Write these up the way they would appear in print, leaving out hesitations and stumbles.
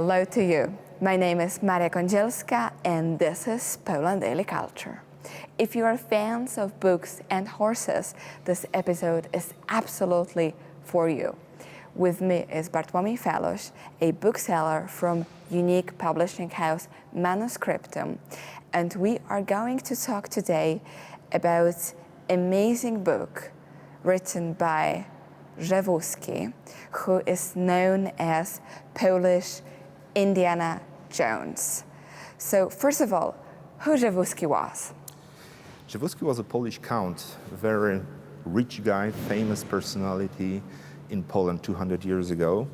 Hello to you. My name is Maria Kądzielska and this is Poland Daily Culture. If you are fans of books and horses, this episode is absolutely for you. With me is Bartłomiej Feluś, a bookseller from unique publishing house Manuscriptum, and we are going to talk today about amazing book written by Rzewuski, who is known as Polish Indiana Jones. So first of all, who Rzewuski was? Rzewuski was a Polish count, a very rich guy, famous personality in Poland 200 years ago,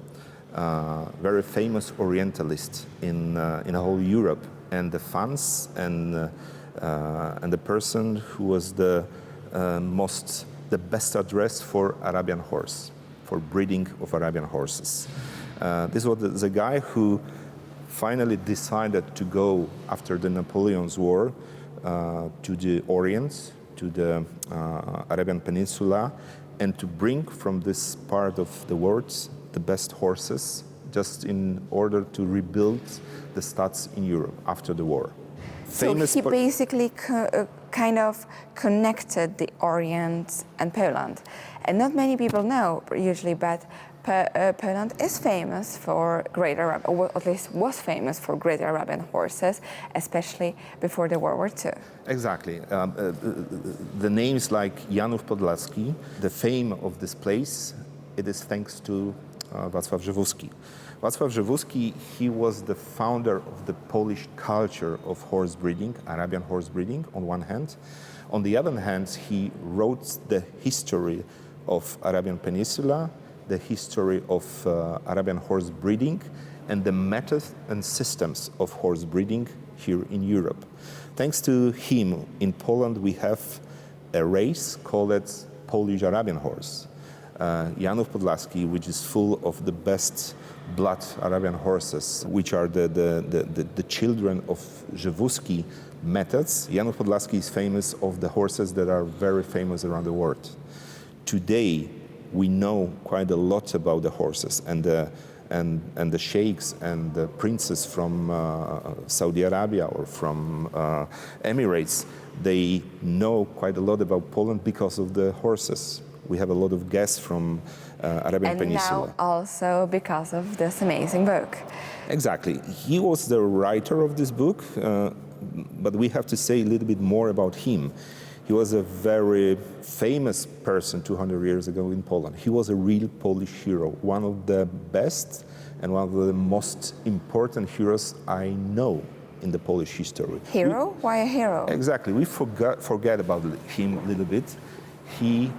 very famous Orientalist in whole Europe, and the fans and the person who was the best address for Arabian horse, for breeding of Arabian horses. This was the guy who finally decided to go after the Napoleon's War to the Orient, to the Arabian Peninsula, and to bring from this part of the world the best horses, just in order to rebuild the stats in Europe after the war. So he basically kind of connected the Orient and Poland. And not many people know usually, but Poland is famous for great Arab, or at least was famous for great Arabian horses, especially before the World War II. Exactly. The names like Janów Podlaski, the fame of this place, it is thanks to Wacław Rzewuski. Wacław Rzewuski, he was the founder of the Polish culture of horse breeding, Arabian horse breeding on one hand. On the other hand, he wrote the history of Arabian Peninsula, the history of Arabian horse breeding, and the methods and systems of horse breeding here in Europe. Thanks to him, in Poland we have a race called Polish Arabian horse. Janów Podlaski, which is full of the best blood Arabian horses, which are the children of Rzewuski methods. Janów Podlaski is famous of the horses that are very famous around the world. Today, we know quite a lot about the horses, and the sheikhs and the princes from Saudi Arabia or from Emirates, they know quite a lot about Poland because of the horses. We have a lot of guests from Arabian Peninsula. And now also because of this amazing book. Exactly. He was the writer of this book, but we have to say a little bit more about him. He was a very famous person 200 years ago in Poland. He was a real Polish hero, one of the best and one of the most important heroes I know in the Polish history. Hero? Why a hero? Exactly. We forget about him a little bit. He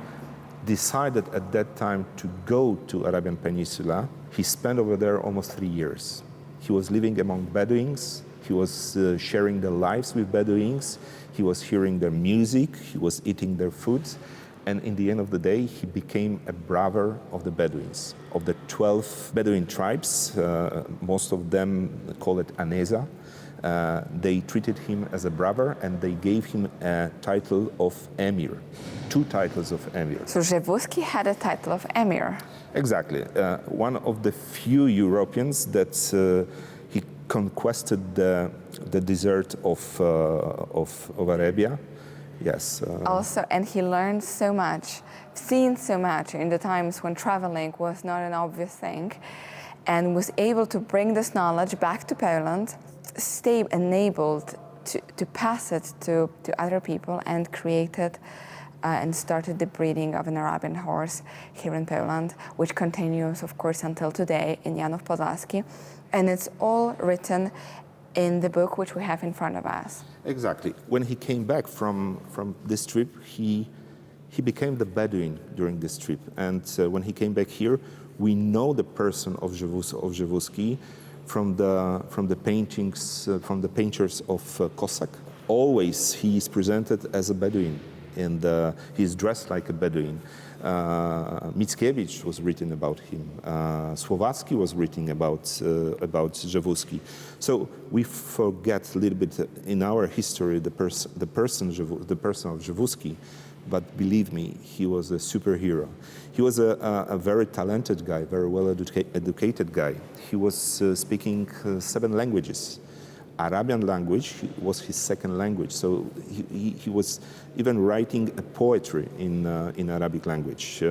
decided at that time to go to Arabian Peninsula. He spent over there almost 3 years. He was living among Bedouins. He was sharing their lives with Bedouins. He was hearing their music. He was eating their food. And in the end of the day, he became a brother of the Bedouins, of the 12 Bedouin tribes. Most of them call it Aneza. They treated him as a brother, and they gave him a title of Emir, 2 titles of Emir. So Rzewuski had a title of Emir. Exactly. One of the few Europeans that he conquested the desert of Arabia. Yes. Also, and he learned so much, seen so much in the times when traveling was not an obvious thing, and was able to bring this knowledge back to Poland, stay enabled to pass it to other people, and created and started the breeding of an Arabian horse here in Poland, which continues, of course, until today in Janów Podlaski. And it's all written in the book which we have in front of us. Exactly. When he came back from this trip, he became the Bedouin during this trip. And when he came back here, we know the person of Rzewuski from the paintings, from the painters of Cossack. Always he is presented as a Bedouin, and he is dressed like a Bedouin. Mickiewicz was written about him. Słowacki was written about Rzewuski. So we forget a little bit in our history the person of Rzewuski. But believe me, he was a superhero. He was a very talented guy, very well-educated guy. He was speaking 7 languages. Arabian language was his second language, so he was even writing a poetry in Arabic language.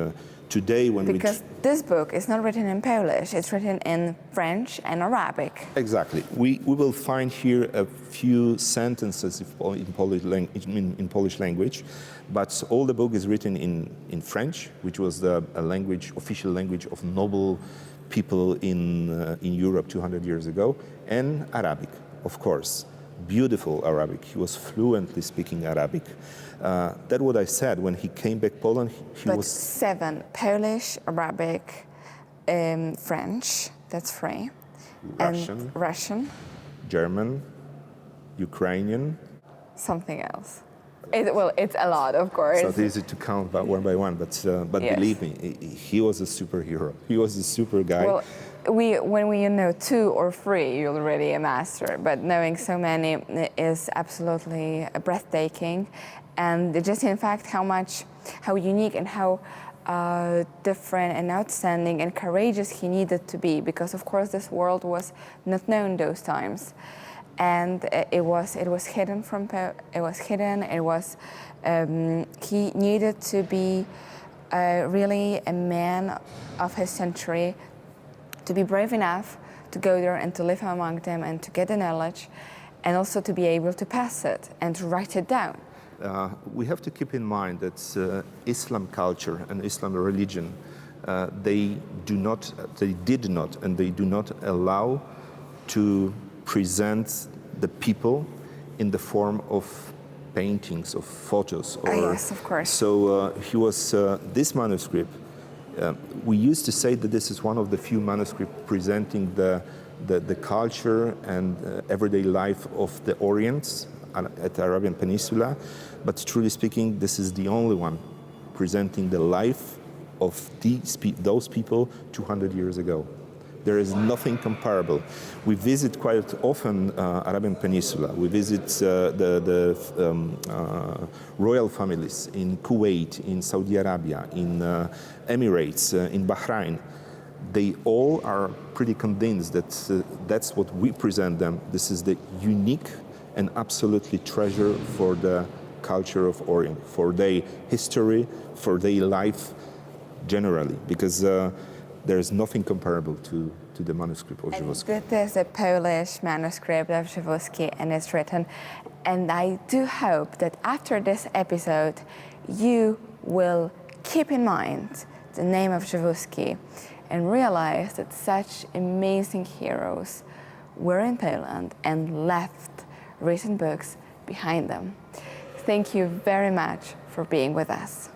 Today, when because this book is not written in Polish, it's written in French and Arabic. Exactly. We will find here a few sentences in Polish language, but all the book is written in French, which was the official language of noble people in Europe 200 years ago, and Arabic, of course. Beautiful Arabic. He was fluently speaking Arabic. That's what I said. When he came back Poland, he was 7: Polish, Arabic, French. That's 3. Russian, and Russian, German, Ukrainian. Something else. It's a lot, of course. It's not easy to count one by one, but Yes. believe me, he was a superhero. He was a super guy. Well, when we know 2 or 3, you're already a master. But knowing so many is absolutely breathtaking, and just in fact how unique and how different and outstanding and courageous he needed to be, because of course this world was not known those times, and it was hidden he needed to be really a man of his century, to be brave enough to go there and to live among them and to get the knowledge, and also to be able to pass it and to write it down. We have to keep in mind that Islam culture and Islam religion, they did not and they do not allow to present the people in the form of paintings, of photos. Yes, of course. So he was this manuscript. We used to say that this is one of the few manuscripts presenting the culture and everyday life of the Orient at the Arabian Peninsula, but truly speaking, this is the only one presenting the life of those people 200 years ago. There is nothing comparable. We visit quite often Arabian Peninsula. We visit the royal families in Kuwait, in Saudi Arabia, in Emirates, in Bahrain. They all are pretty convinced that that's what we present them. This is the unique and absolutely treasure for the culture of Orient, for their history, for their life generally, because there is nothing comparable to the manuscript of Rzewuski. This is a Polish manuscript of Rzewuski, and it's written. And I do hope that after this episode, you will keep in mind the name of Rzewuski and realize that such amazing heroes were in Poland and left recent books behind them. Thank you very much for being with us.